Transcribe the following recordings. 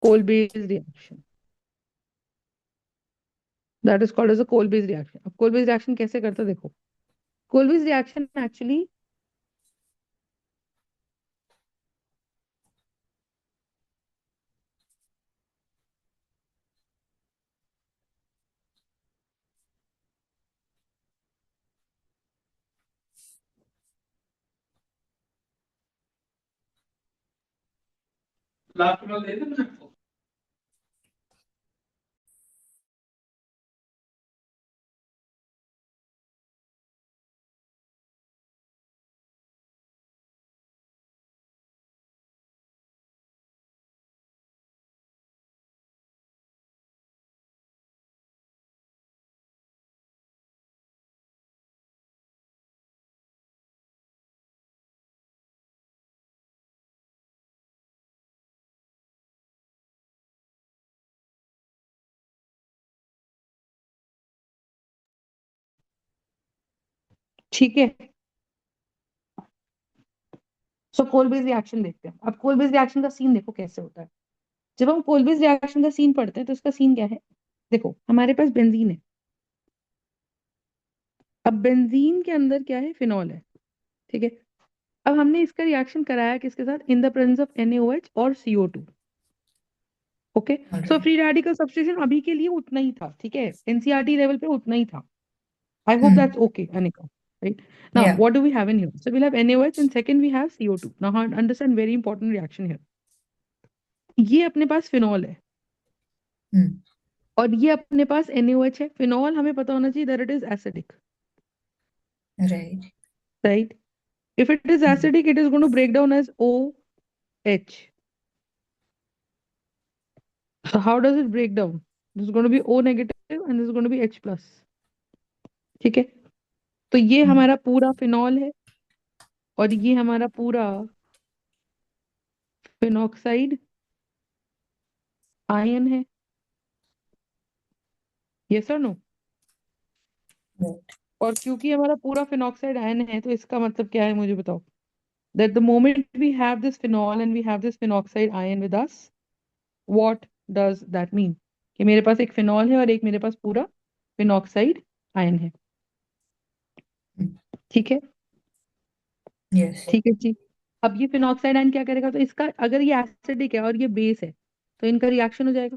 Coal based reaction, that is called as a Kolbe's reaction. अब Kolbe's reaction कैसे करते हैं देखो। कोल बेस्ड रिएक्शन एक्चुअली ठीक है। सो कोल बेस्ड रिएक्शन देखते हैं। अब कोल बेस्ड रिएक्शन का सीन देखो कैसे होता है। जब हम कोल बेस्ड रिएक्शन का सीन पढ़ते हैं तो इसका सीन क्या है। देखो हमारे पास बेंजीन है। अब बेंजीन के अंदर क्या है, फिनॉल है। ठीक है। अब हमने इसका रिएक्शन कराया किसके साथ, in the presence of NaOH और CO2। Okay. So alright. Free radical substitution अभी के लिए उतना ही था, ठीक है, एनसीईआरटी लेवल पे उतना ही था। आई hope hmm. That's okay Anika, right? Now या। what do we have in here? So we'll have NaOH and second we have CO2. Now understand very important reaction here. ये अपने पास फिनॉल है हम्म। और ये अपने पास NaOH है। फिनॉल हमें पता होना चाहिए that it is acidic, right. Right? If it is acidic, it is going to break down as OH. So how does it break down? This is going to be O negative and this is going to be H plus। ठीक है। तो ये हमारा पूरा phenol है और ये हमारा पूरा फिनॉक्साइड आयन है। यस और नो? राइट। और क्योंकि हमारा पूरा फिनॉक्साइड आयन है तो इसका मतलब क्या है मुझे बताओ। That the moment we have this phenol and we have this phenoxide ion with us, what does that mean? कि मेरे पास एक फिनॉल है और एक मेरे पास पूरा फिनॉक्साइड आयन है। ठीक है। यस। ठीक है जी। अब ये फिनॉक्साइड आयन क्या करेगा, तो इसका अगर ये एसिडिक है और ये बेस है तो इनका रिएक्शन हो जाएगा।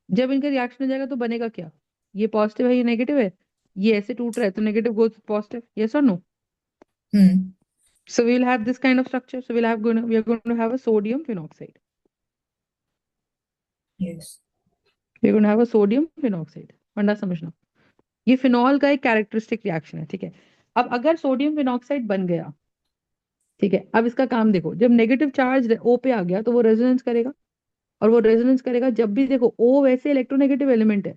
जब इनका रिएक्शन हो जाएगा तो बनेगा क्या, ये पॉजिटिव है ये नेगेटिव है, ये ऐसे टूट रहा है तो नेगेटिव गोज पॉजिटिव। यस और no? Hmm. So we'll have this kind of structure. So we are going to have a sodium phenoxide. Yes. We are going to have a sodium phenoxide। फंडा समझना। ये phenol का एक characteristic reaction है, ठीक है। अब अगर सोडियम फिनॉक्साइड बन गया, ठीक है, अब इसका काम देखो, जब नेगेटिव चार्ज O पे आ गया तो वो रेजोनेंस करेगा। और वो रेजोनेंस करेगा जब भी देखो O वैसे इलेक्ट्रोनेगेटिव एलिमेंट है।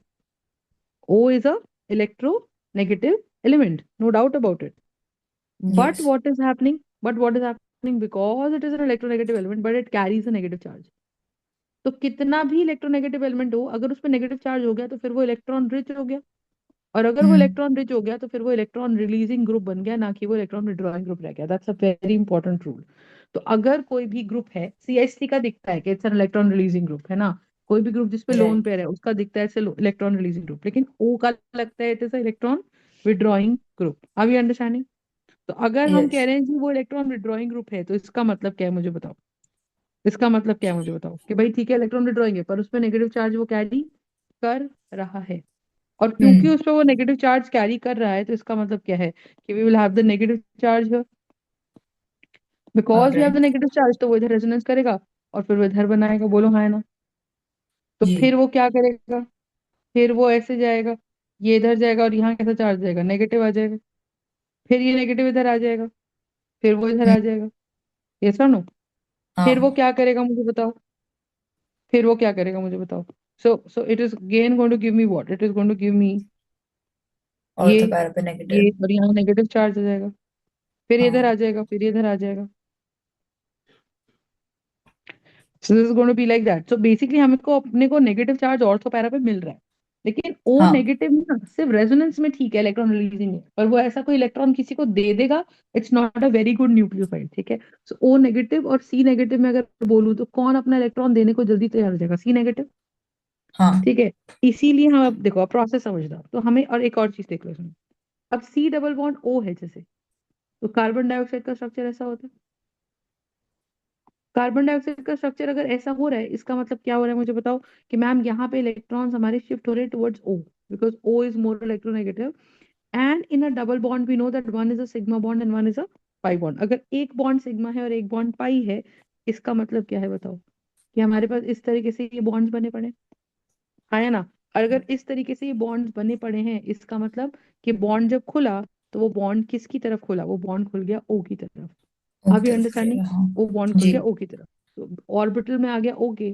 O is a electronegative element, no doubt about it. But yes. what is happening? But what is happening? Because it is an electronegative element, but it carries a negative charge. तो कितना भी electronegative element हो, अगर उसमें negative charge हो गया तो फिर वो इलेक्ट्रॉन रिच हो गया। और अगर वो हम्म। इलेक्ट्रॉन रिच हो गया तो फिर वो इलेक्ट्रॉन रिलीजिंग ग्रुप बन गया, ना कि वो इलेक्ट्रॉन विड्रॉइंग ग्रुप रह गया। That's a very important rule. तो अगर कोई भी ग्रुप है, CH3 का दिखता है कि it's an electron releasing group, है ना। कोई भी ग्रुप जिसपे लोन राइट। पेयर है उसका दिखता है इलेक्ट्रॉन रिलीजिंग ग्रुप, लेकिन O का लगता है it is electron withdrawing group. Are you understanding? तो अगर हम कह यस। रहे हैं कि वो इलेक्ट्रॉन विड्रॉइंग ग्रुप है तो इसका मतलब क्या है मुझे बताओ। इसका मतलब क्या है मुझे बताओ कि भाई ठीक है इलेक्ट्रॉन विड्रॉइंग है पर उसमें नेगेटिव चार्ज वो कैरी कर रहा है। और क्योंकि हम्म। उस पर वो नेगेटिव चार्ज कैरी कर रहा है तो इसका मतलब क्या है कि we will have the negative charge here. Because we have the alright. Negative charge तो वो इधर रेजोनेंस करेगा और फिर वो इधर बनाएगा, बोलो हाँ है ना। तो जी। फिर वो क्या करेगा, फिर वो ऐसे जाएगा, ये इधर जाएगा और यहाँ कैसा चार्ज जाएगा, नेगेटिव आ जाएगा। फिर ये नेगेटिव इधर आ जाएगा, फिर वो इधर हम्म। आ जाएगा। ये सुनो। फिर वो हाँ। क्या करेगा मुझे बताओ। फिर वो क्या करेगा मुझे बताओ। So it is again going to give me what, it is going to give me ये ऑर्थो पैरा पे ये नेगेटिव। और यहाँ नेगेटिव चार्ज आ जाएगा। फिर ये इधर आ हाँ। जाएगा, फिर ये इधर आ जाएगा। So this is going to be like that. So basically हमको अपने को नेगेटिव चार्ज ऑर्थो पैरा पे मिल रहा है। लेकिन ओ हाँ नेगेटिव ना सिर्फ रेजोनेंस में ठीक है, इलेक्ट्रॉन रिलीजिंग है, पर वो ऐसा कोई इलेक्ट्रॉन किसी को दे देगा, it's not a very good nucleophile, ठीक है। सो ओ नेगेटिव और सी नेगेटिव में अगर बोलूँ तो कौन अपना इलेक्ट्रॉन देने को जल्दी तैयार हो जाएगा? सी नेगेटिव, हाँ ठीक है। इसीलिए हम, अब देखो, अब प्रोसेस समझना तो हमें, और एक और चीज देख लो इसमें। अब सी डबल बॉन्ड ओ है जैसे, तो कार्बन डाइऑक्साइड का स्ट्रक्चर ऐसा होता है। कार्बन डाइऑक्साइड का स्ट्रक्चर अगर ऐसा हो रहा है, इसका मतलब क्या हो रहा है मुझे बताओ, कि मैम यहाँ पे इलेक्ट्रॉन्स हमारे शिफ्ट हो रहे हैं towards O, because O is more electronegative. And in a double bond we know that one is a sigma bond and one is a pi bond. अगर एक बॉन्ड सिग्मा है और एक बॉन्ड पाई है, इसका मतलब क्या है बताओ, कि हमारे पास इस तरीके से ये बॉन्ड्स बने पड़े हैं। हाँ या ना? और अगर इस तरीके से ये बॉन्ड्स बने पड़े हैं, इसका मतलब कि बॉन्ड जब खुला, तो वो बॉन्ड किसकी तरफ खुला? वो बॉन्ड खुल गया ओ की तरफ। एक अब ये तरफ अंडरस्टैंडिंग, खुलेगा, हाँ। वो बॉन्ड खुल जी। गया ओ की तरफ, तो ऑर्बिटल में आ गया ओ के,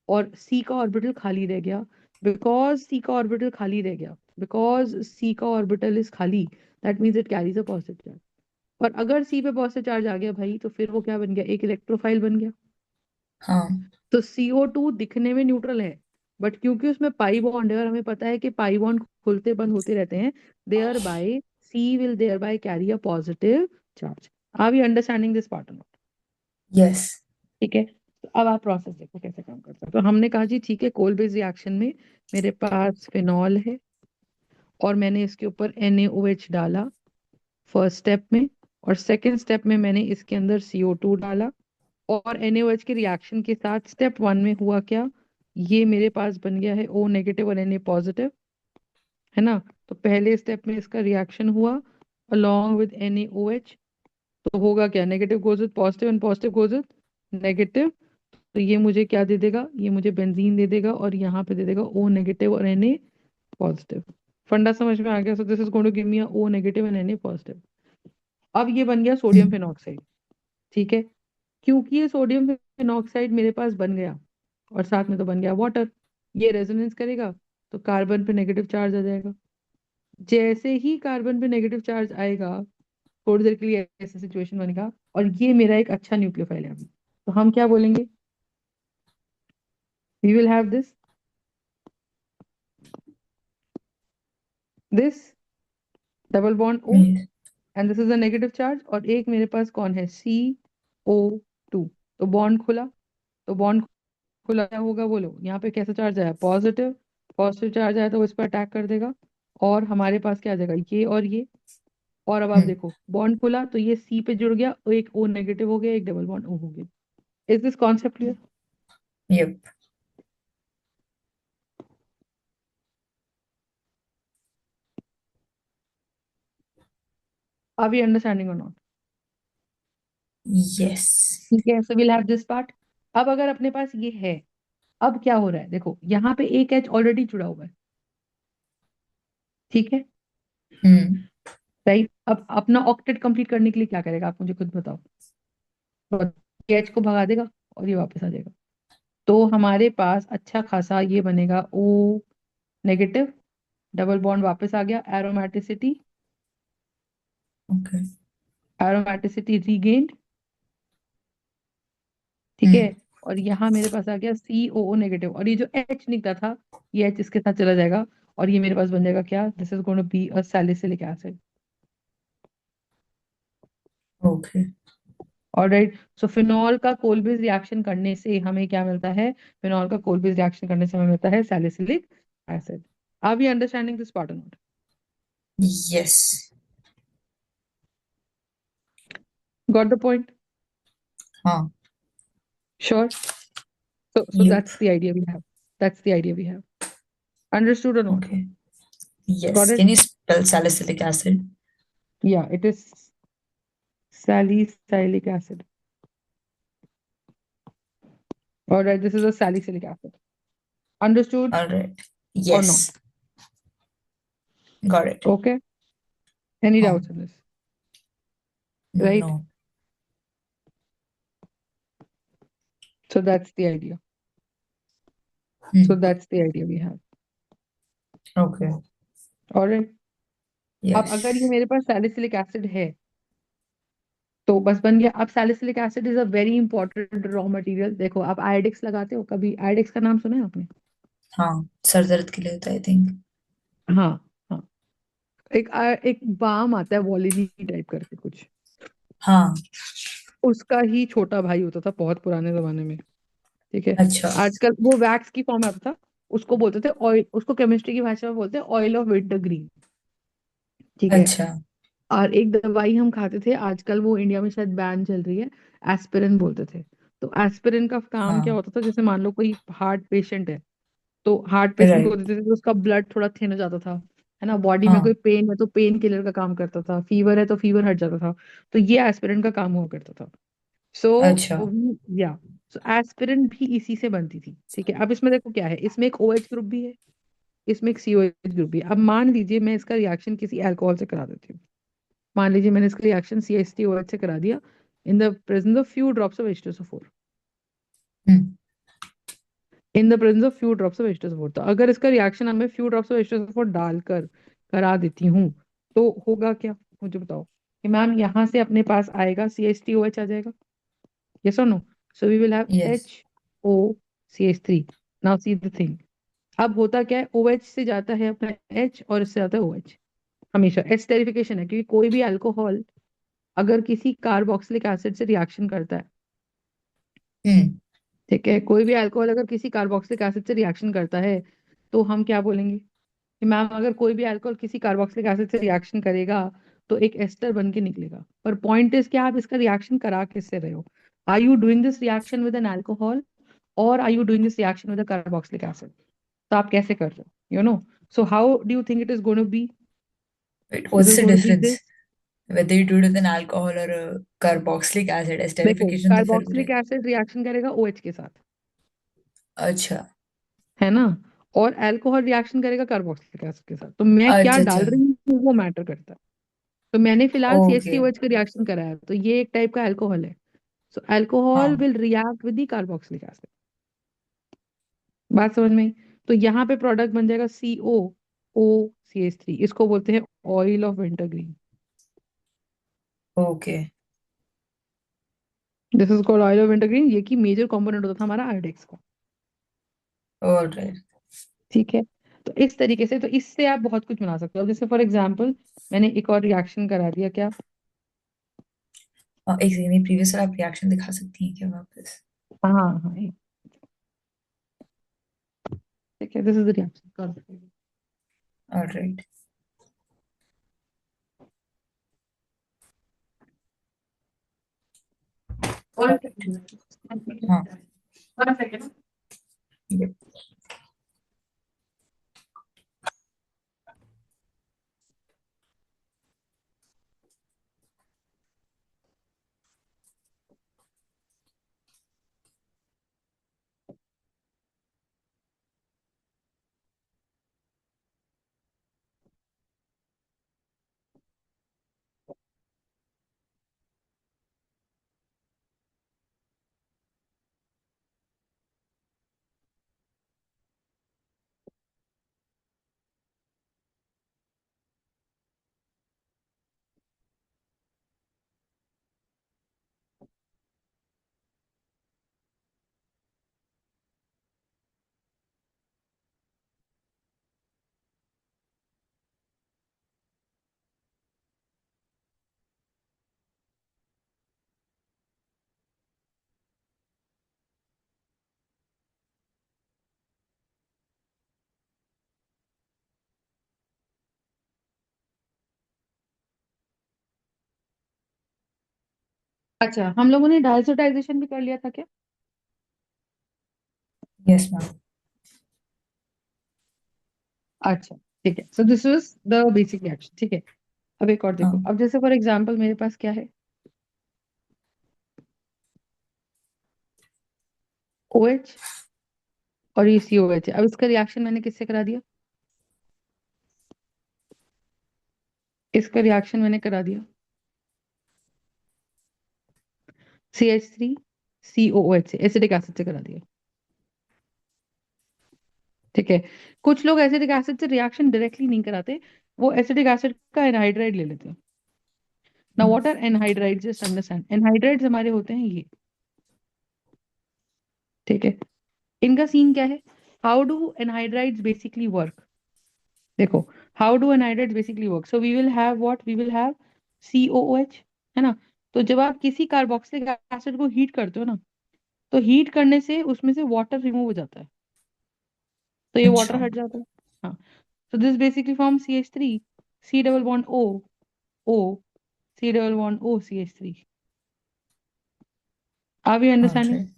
और सी का ऑर्बिटल खाली रह गया। बिकॉज सी का ऑर्बिटल खाली रह गया, बिकॉज सी का ऑर्बिटल इज खाली, that means it carries a positive charge. और अगर सी पे पॉजिटिव चार्ज आ गया भाई, तो फिर वो क्या बन गया? एक इलेक्ट्रोफाइल बन गया। हाँ। तो CO2 दिखने में न्यूट्रल है, बट क्योंकि उसमें पाई बॉन्ड है और हमें पता है कि पाई बॉन्ड खुलते बंद होते रहते हैं, thereby C will thereby carry a positive charge. Are we understanding this part? Yes. ठीक है, तो अब आप प्रोसेस देखो कैसे काम करता है। तो हमने कहा जी ठीक है, कोल बेस रिएक्शन में मेरे पास फिनॉल है, और मैंने इसके ऊपर NaOH डाला फर्स्ट स्टेप में, और सेकंड स्टेप में मैंने इसके अंदर CO2 डाला। और NaOH के रिएक्शन के साथ स्टेप वन में हुआ क्या, ये मेरे पास बन गया है O नेगेटिव और Na पॉजिटिव, है ना? तो पहले स्टेप में इसका रिएक्शन हुआ along with NaOH, तो होगा क्या, negative goes with positive and positive goes with negative. तो ये मुझे क्या दे देगा, ये मुझे बेंजीन दे देगा, और यहाँ पे दे देगा O नेगेटिव और Na पॉजिटिव। फंडा समझ में आ गया? So this is going to give me O negative and Na positive. अब ये बन गया सोडियम हम्म। फिनॉक्साइड, ठीक है। क्योंकि ये सोडियम फिनॉक्साइड मेरे पास बन गया, और साथ में तो बन गया वाटर, ये रेजोनेंस करेगा, तो कार्बन पे नेगेटिव चार्ज आ जाएगा। जैसे ही कार्बन पे नेगेटिव चार्ज आएगा, थोड़ी देर के लिए ऐसा सिचुएशन बनेगा, और ये मेरा एक अच्छा न्यूक्लियोफाइल है अभी, तो हम क्या बोलेंगे, we will have this double bond O, yes. And this is a negative charge, और एक मेरे पास कौन है, CO2। तो बॉन्ड खुला, तो बॉन्ड खुला क्या होगा बोलो, यहाँ पे कैसा चार्ज आया, पॉजिटिव। पॉजिटिव चार्ज आया तो वो इस पर अटैक कर देगा, और हमारे पास क्या आ जाएगा, ये और ये। और अब आप हम्म। देखो, बॉन्ड खुला तो ये C पे जुड़ गया, और एक O नेगेटिव हो गया, एक डबल बॉन्ड O हो गया। Is this concept clear? Yup. Are we understanding और नॉट? यस। ठीक है, so will have this part. अब अगर अपने पास ये है, अब क्या हो रहा है देखो, यहाँ पे एक H ऑलरेडी जुड़ा हुआ है, ठीक है, हम्म। राइट। अब अपना ऑक्टेट कंप्लीट करने के लिए क्या करेगा, आप मुझे खुद बताओ। H को भगा देगा, और ये वापस आ जाएगा। तो हमारे पास अच्छा खासा ये बनेगा O नेगेटिव, डबल बॉन्ड वापस आ गया, एरोमेटिसिटी, ओके। एरोमेटिसिटी रीगेन्ड, ठीक है। हम्म। और यहाँ मेरे पास आ गया COO नेगेटिव, और ये जो H निकला था, ये H इसके साथ चला जाएगा, और ये मेरे पास बन जाएगा क्या, this is going to be a salicylic acid. Okay. Alright, so phenol का कोलब्रुक रिएक्शन करने से हमें क्या मिलता है, फिनॉल का कोलब्रुक रिएक्शन करने से हमें मिलता है salicylic acid. Are we understanding this part और not? Yes. Got the point? हाँ। Sure? So yup. that's the idea we have. That's the idea we have. Understood or not? Okay. Got yes, it? Can you spell salicylic acid? Yeah, it is salicylic acid. All right, this is a salicylic acid. Understood alright. or yes. not? Got it. Okay. Any हाँ। doubts in this? No. Right? So that's the idea. So hmm. that's the idea we have. Okay. All right. अब yes. अगर ये मेरे पास salicylic acid है, तो बस बन गया। अब salicylic acid is a very important raw material. देखो, आप आयोडेक्स लगाते हो कभी? आयोडेक्स का नाम सुना है आपने? हाँ, सर दर्द के लिए होता है आई थिंक। हाँ हाँ। एक बाम आता है वॉलिनी टाइप करके कुछ, हाँ। उसका ही छोटा भाई होता था बहुत पुराने जमाने में। ठीक है। अच्छा। आजकल वो वैक्स की फॉर्म में आता था। उसको बोलते थे ऑयल, उसको केमिस्ट्री की भाषा में बोलते हैं ऑयल ऑफ विंटर ग्रीन। ठीक है। अच्छा। और एक दवाई हम खाते थे आजकल, वो इंडिया में शायद बैन चल रही है, एस्पिरिन बोलते थे। तो एस्पिरिन का काम क्या हाँ। होता था, जैसे मान लो कोई हार्ट पेशेंट है, तो हार्ट पेशेंट को राइट। देते थे तो उसका ब्लड थोड़ा थिन हो जाता था, है ना। बॉडी में कोई हाँ। पेन है तो पेन किलर का काम करता था, फीवर है तो फीवर हट जाता था। तो ये एस्पिरिन का काम हुआ करता था। सो अच्छा। या सो एस्पिरिन भी इसी से बनती थी। ठीक है। अब इसमें देखो क्या है, इसमें एक OH ग्रुप भी है, इसमें एक COH ग्रुप भी है। अब मान लीजिए मैं इसका रिएक्शन किसी अल्कोहल से करा देती हूँ। मान लीजिए मैंने इसका रिएक्शन CH3OH से करा दिया in the presence of few drops of H2SO4। Hmm. In the presence of few drops of H2SO4, तो अगर इसका रिएक्शन हमें फ्यू ड्रॉप्स ऑफ H2SO4 डालकर करा देती हूँ, तो होगा क्या, मुझे बताओ। कि मैम यहाँ से अपने पास आएगा CH3OH आ जाएगा, यस और no. So we will have yes. HOCH3। Now see the thing, अब होता क्या है, OH से जाता है अपना H और इससे आता है OH। हमेशा एस्टेरिफिकेशन है, क्योंकि कोई भी अल्कोहल अगर किसी कार्बोक्सिलिक एसिड से रिएक्शन करता है, हम्म। ठीक है, कोई भी अल्कोहल अगर किसी कार्बोक्सिलिक एसिड से रिएक्शन करता है, तो हम क्या बोलेंगे कि मैम अगर कोई भी अल्कोहल किसी कार्बोक्सिलिक एसिड से रिएक्शन करेगा तो एक एस्टर बन के निकलेगा। पर पॉइंट इज कि आप इसका रिएक्शन करा किससे रहे हो। Are you doing this reaction with an alcohol, और are you doing this reaction with a carboxylic acid. तो आप कैसे कर रहे हो, you know. So how do you think it is going to be. Wait, this what's is the going to be difference? This. Whether you do it with an alcohol or a carboxylic acid, देखो esterification तो फिर भी carboxylic रहेगा। Acid reaction करेगा OH के साथ, अच्छा। है ना। और अल्कोहल रिएक्शन करेगा कार्बोक्सिलिक एसिड के साथ। तो मैं क्या अच्छा। डाल अच्छा। रही हूँ वो मैटर करता है। तो मैंने फिलहाल C H okay. Three OH का रिएक्शन कराया, तो ये एक टाइप का अल्कोहल है। सो अल्कोहल हाँ। Will react with the carboxylic acid. बात समझ में आई। तो यहाँ पे प्रोडक्ट बन जाएगा COOCH3, इसको बोलते हैं oil of winter green. Okay. This is called oil of winter green. ये की मेजर कंपोनेंट होता था हमारा आयोडेक्स का। ऑलराइट। ठीक है। तो इस तरीके से, तो इससे आप बहुत कुछ बना सकते हो। जैसे फॉर एग्जाम्पल मैंने एक और रिएक्शन करा दिया क्या। एक सेकंड, प्रीवियस आप रिएक्शन दिखा सकती हैं क्या वापस? हाँ हाँ ठीक है, this is the reaction. Alright. One second, हाँ। One second. Yep. अच्छा, हम लोगों ने डाइसोटाइजेशन भी कर लिया था क्या। Yes ma'am. अच्छा ठीक है, so this was the basic reaction. ठीक है। अब एक और देखो, हाँ। अब जैसे फॉर एग्जांपल मेरे पास क्या है, OH और ये COH है। अब इसका रिएक्शन मैंने किससे करा दिया, इसका रिएक्शन मैंने करा दिया CH3COOH से, एसिडिक एसिड से करा दिया। ठीक है। कुछ लोग एसिडिक एसिड से रिएक्शन डायरेक्टली नहीं कराते, वो एसिडिक एसिड का एनहाइड्राइड ले लेते हैं। ना what are anhydride, just understand, anhydrides हमारे होते हैं ये। ठीक है। इनका सीन क्या है, how do anhydrides basically work? देखो, how do anhydrides basically work, so we will have what, we will have COOH, है ना? तो जब आप किसी कार्बोक्सिलिक एसिड को हीट करते हो ना, तो हीट करने से उसमें से वाटर रिमूव हो जाता है, तो ये वाटर अच्छा। हट जाता है। हाँ, so this basically forms CH3, C double bond O, O, C double bond O, CH3. Are we understanding? Alright.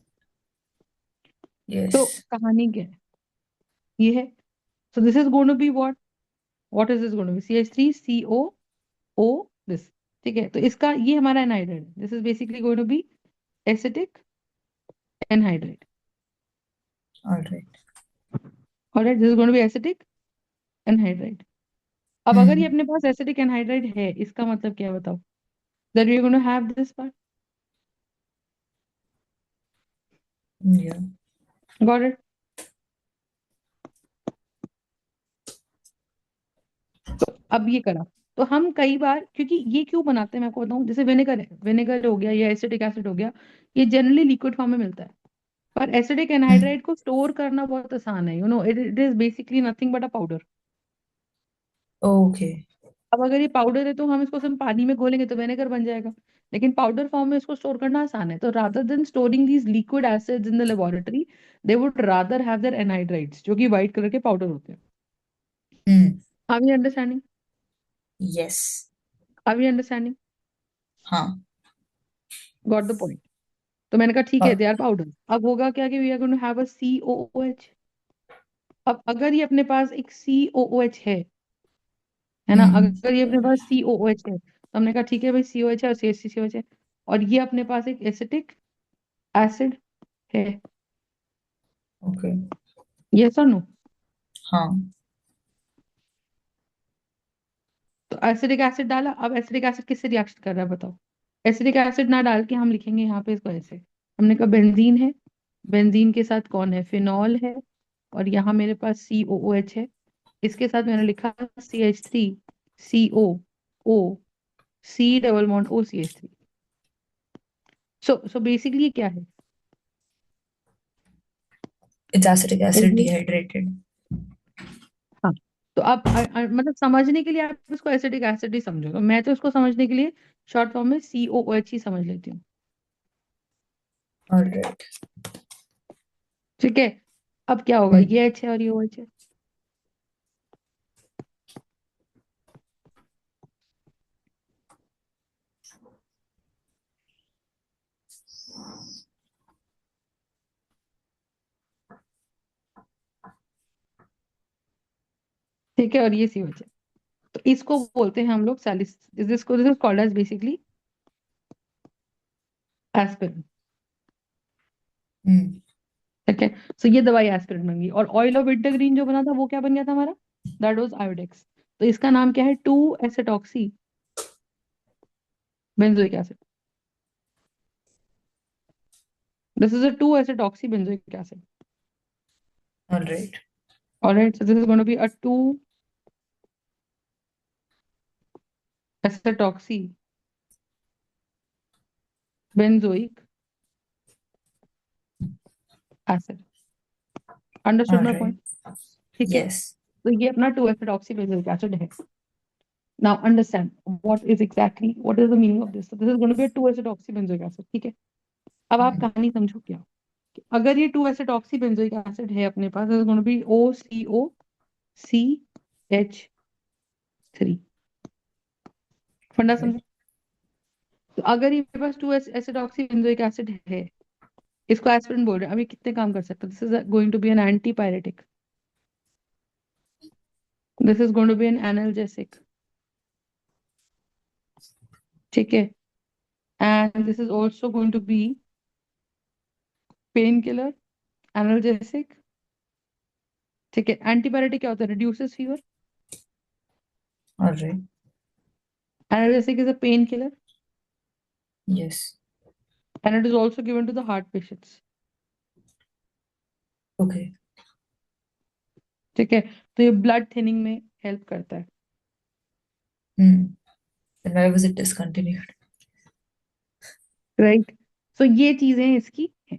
तो यस। कहानी क्या है, ये है। So this is going to be what is this going to be? CH3COO this, ठीक है? तो इसका ये हमारा एनहाइड्राइड है, this is basically going to be acetic anhydride. Alright. Alright, this is going to be acetic anhydride. अब अगर ये हम्म। अपने पास एसिटिक एनहाइड्राइड है, इसका मतलब क्या है बताओ? That we are going to have this part. Yeah. Got it? तो अब ये करा, तो हम कई बार, क्योंकि ये क्यों बनाते हैं मैं आपको बताऊं, जैसे विनेगर है, विनेगर हो गया या एसिटिक एसिड हो गया, ये जनरली लिक्विड फॉर्म में मिलता है। पर एसिडिक हम्म। एनहाइड्राइड को स्टोर करना बहुत आसान है, it is basically nothing but a powder. Okay. अब अगर ये पाउडर है तो हम इसको सिर्फ पानी में घोलेंगे तो विनेगर बन जाएगा, लेकिन पाउडर फॉर्म में इसको स्टोर करना आसान है। तो rather than storing these liquid acids in the laboratory, they would rather have their anhydrides, जो कि व्हाइट कलर के पाउडर होते हैं। Hmm. Are we understanding? Yes. Are we understanding? हाँ। Got the point? तो मैंने कहा ठीक है, और दे आर पाउडर। अब होगा क्या कि we are going to have a COOH। अब अगर ये अपने पास एक COOH है ना, हम्म। अगर ये अपने पास COOH है, तो हमने कहा ठीक है भाई, COH है और CH3COH है, और ये अपने पास एक एसिटिक एसिड है। ओके। यस और नो? हाँ। तो एसिडिक एसिड डाला, अब एसिडिक एसिड किससे रिएक्शन कर रहा है बताओ? एसिडिक एसिड ना डाल के हम लिखेंगे यहाँ पे इसको ऐसे, हमने कहा बेंजीन है, बेंजीन के साथ कौन है, फिनॉल है, और यहाँ मेरे पास COOH है, इसके साथ मैंने लिखा CH3CO, C double bond OCH3। So basically ये क्या है? इट्स एसिटिक एसिड ये- डिहाइड्रेटेड। हाँ, तो आप मतलब समझने के लिए आप इसको एसिडिक एसिड ही समझोगे, मैं तो इसको समझने के लिए शॉर्ट फॉर्म में COOH ही समझ लेती हूँ। ऑलराइट। ठीक है, अब क्या होगा, हम्म। ये H है और ये OH है। ठीक है, और ये COH है। तो इसको बोलते हैं हम लोग सैलिस, जिसको this is called as basically aspirin. Hmm. ठीक है, सो ये दवाई एस्पिरिन बन गई, और ऑयल ऑफ विंटरग्रीन जो बना था वो क्या बन गया था हमारा? That was Iodex. तो इसका नाम क्या है? 2 acetoxy benzoic acid. This is a 2 acetoxy benzoic acid. Alright. Alright, so this is going to be a 2 acetoxy benzoic acid. Understood my point? Alright. ठीक है, यस। तो ये अपना 2 एसिडॉक्सी बेंजोइक एसिड है। Now understand what is the meaning of this. So this is going to be a 2 acetoxy benzoic acid, ठीक है? अब आप कहानी समझो क्या, कि अगर ये 2 एसिडॉक्सी बेंजोइक एसिड है अपने पास, is going to be OCO, CH3। फंडा समझो? तो अगर ये मेरे पास 2 एसिडॉक्सी बेंजोइक एसिड है, इसको एस्पिरिन बोल रहे हैं, अब ये कितने काम कर सकते हैं? This is going to be an antipyretic, this is going to be an analgesic, ठीक है? And this is also going to be painkiller, analgesic, ठीक है? एंटीपायरेटिक क्या होता है? Reduces fever. Alright. Analgesic is a painkiller, yes. and it is also given to the heart patients। Okay. ठीक है, तो ये ब्लड थिनिंग में हेल्प करता है। Hmm. then why was it discontinued? Right, so ये चीजें इसकी हैं।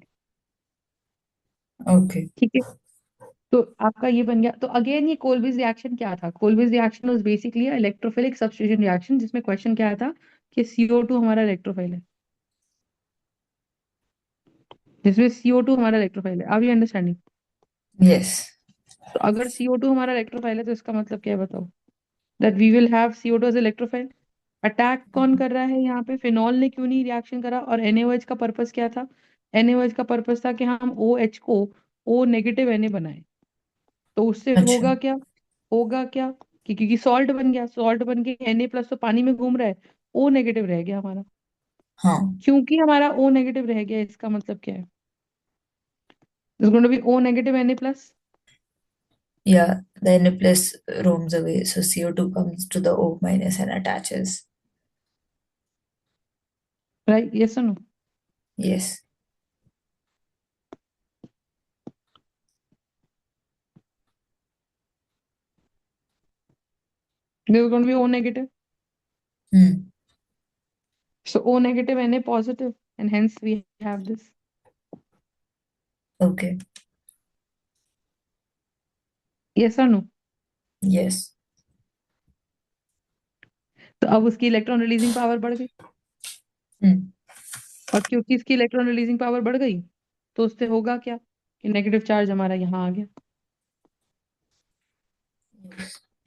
ओके। ठीक है, तो आपका ये बन गया। तो अगेन ये कोलबीज रिएक्शन क्या था? Kolbe's reaction was basically electrophilic substitution reaction, जिसमें क्वेश्चन क्या था कि CO2 हमारा इलेक्ट्रोफाइल है, जिसमें CO2 हमारा इलेक्ट्रोफाइल है। Are you understanding? यस। तो अगर CO2 हमारा इलेक्ट्रोफाइल है तो इसका मतलब क्या है बताओ? That we will have CO2 as electrophile. Attack कौन कर रहा है यहाँ पे? फिनॉल ने क्यों नहीं रिएक्शन करा? और NaOH का पर्पस क्या था? NaOH का पर्पस था कि हम OH को O नेगेटिव Na बनाए। तो उससे अच्छा। होगा क्या? होगा क्या कि क्योंकि सॉल्ट बन गया, सॉल्ट बन के Na+ तो पानी में घूम रहा है, O नेगेटिव रह गया हमारा। हाँ। क्योंकि हमारा O नेगेटिव रह गया, इसका मतलब क्या है? Is going to be O negative Na+, Yeah, the Na plus roams away, so CO2 comes to the O minus and attaches. Right? Yes और no? Yes. This is going to be O negative. Hmm. So O negative Na positive, and hence we have this. Okay. Yes or no? Yes. तो अब उसकी electron releasing power बढ़ गई, Hmm. और क्योंकि इसकी electron releasing power बढ़ गई तो उससे होगा क्या कि नेगेटिव चार्ज हमारा यहाँ आ गया।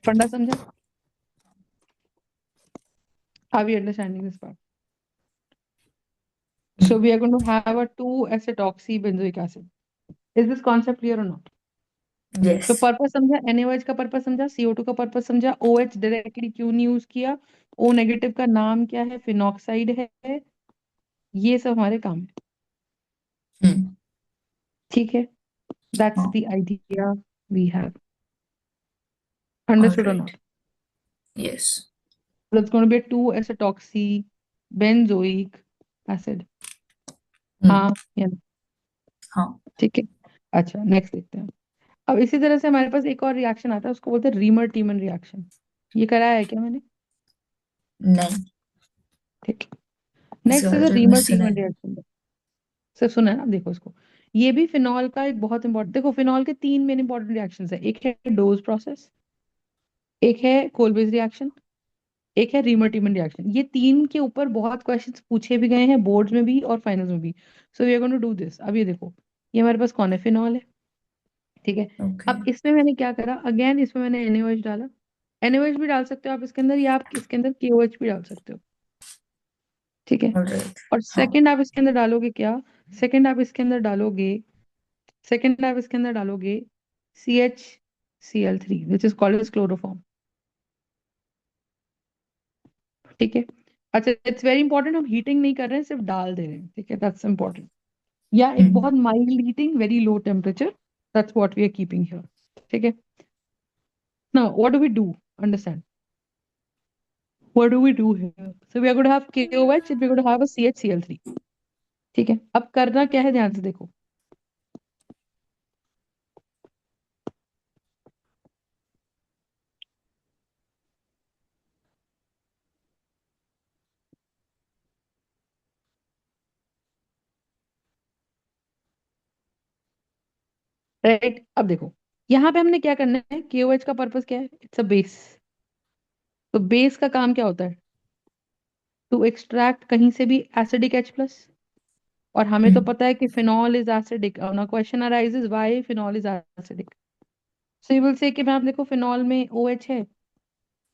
फंडा समझा? Are we understanding this part? So we are going to have a 2 acetoxy benzoic acid. Is this concept clear or not? तो Yes. पर्पस समझा, NaOH का पर्पस समझा, CO2 का पर्पस समझा, OH डायरेक्टली क्यों नहीं यूज किया, O नेगेटिव का नाम क्या है, फिनॉक्साइड है, ये सब हमारे काम है। Hmm. ठीक है? That's Oh, the idea we have. all understood और right. Not? Yes. It's going to be a 2 acetoxy benzoic acid। Hmm. हाँ या नहीं? हाँ। ठीक है। अच्छा, नेक्स्ट देखते हैं। अब इसी तरह से हमारे पास एक और रिएक्शन आता है, उसको बोलते हैं रीमर टीमन रिएक्शन। ये कराया है क्या मैंने? नहीं, ठीक है। इसके नेक्स्ट इज बारे अ में मैंने रीमर सुना टीमन है। रिएक्शन। सिर्फ सुना है ना? देखो इसको। ये भी फिनॉल का एक बहुत इंपॉर्टेंट, देखो फिनॉल के 3 मेन इंपॉर्टेंट रिएक्शंस है। एक है डोज प्रोसेस, एक है कोलबेज रिएक्शन, एक है रीमर टीमन रिएक्शन। ये तीन के ऊपर बहुत क्वेश्चंस पूछे भी गए हैं, बोर्ड्स में भी और फाइनल्स में भी। So we are going to do this. अब ये देखो, ये हमारे पास कौन है? फिनॉल है। ठीक है। ओके। अब इसमें मैंने क्या करा, अगेन इसमें मैंने NaOH डाला। NaOH भी डाल सकते हो आप इसके अंदर, या आप इसके अंदर KOH भी डाल सकते हो। ठीक है। All right. और हाँ। सेकंड आप इसके अंदर डालोगे क्या? सेकंड आप इसके अंदर डालोगे, सेकंड आप इसके अंदर डालोगे CHCl3 which is called as chloroform. ठीक है। अच्छा, इट्स वेरी इंपॉर्टेंट, हम हीटिंग नहीं कर रहे हैं, सिर्फ डाल दे रहे हैं। ठीक है, दैट्स इंपॉर्टेंट। या एक हम्म। बहुत mild heating, very low temperature, that's what we are keeping here. ठीक है। Now what do we do? Understand what do we do here? So we are going to have KOH and we're going to have a CHCl3। ठीक है। अब करना क्या है, ध्यान से देखो। राइट? अब देखो, यहाँ पे हमने क्या करना है, KOH का पर्पस क्या है? It's a base. तो बेस का काम क्या होता है? टू एक्सट्रैक्ट कहीं से भी एसिडिक H+। और हमें तो हम्म। पता है कि फिनॉल इज एसिडिक। ना question arises why phenol is acidic. So you will say कि मैम देखो फिनॉल में OH है,